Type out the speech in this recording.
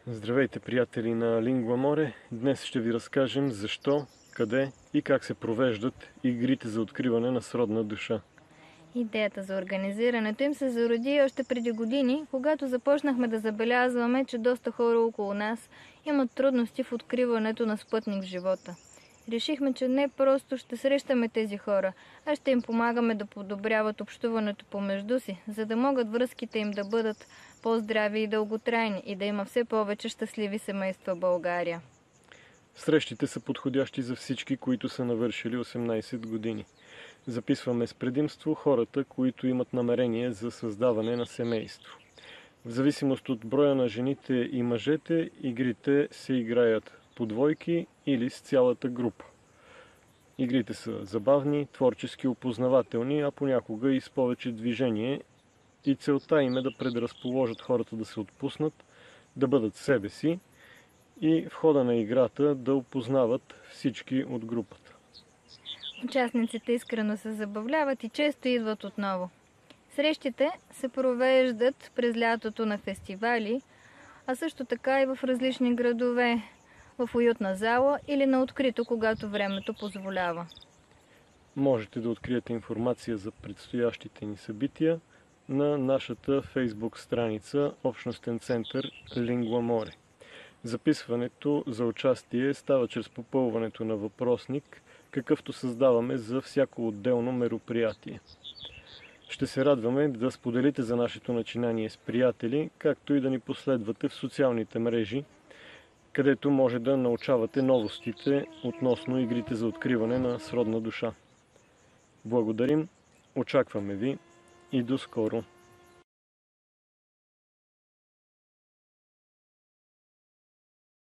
Здравейте, приятели на Lingua More! Днес ще ви разкажем защо, къде и как се провеждат игрите за откриване на сродна душа. Идеята за организирането им се зароди още преди години, когато започнахме да забелязваме, че доста хора около нас имат трудности в откриването на спътник в живота. Решихме, че не просто ще срещаме тези хора, а ще им помагаме да подобряват общуването помежду си, за да могат връзките им да бъдат по-здрави и дълготрайни и да има все повече щастливи семейства в България. Срещите са подходящи за всички, които са навършили 18 години. Записваме с предимство хората, които имат намерение за създаване на семейство. В зависимост от броя на жените и мъжете, игрите се играят по двойки или с цялата група. Игрите са забавни, творчески опознавателни, а понякога и с повече движение, и целта им е да предразположат хората да се отпуснат, да бъдат себе си и в хода на играта да опознават всички от групата. Участниците искрено се забавляват и често идват отново. Срещите се провеждат през лятото на фестивали, а също така и в различни градове, в уютна зала или на открито, когато времето позволява. Можете да откриете информация за предстоящите ни събития на нашата Facebook страница Общностен център Lingua More. Записването за участие става чрез попълването на въпросник, какъвто създаваме за всяко отделно мероприятие. Ще се радваме да споделите за нашето начинание с приятели, както и да ни последвате в социалните мрежи, където може да научавате новостите относно игрите за откриване на сродна душа. Благодарим, очакваме ви и до скоро!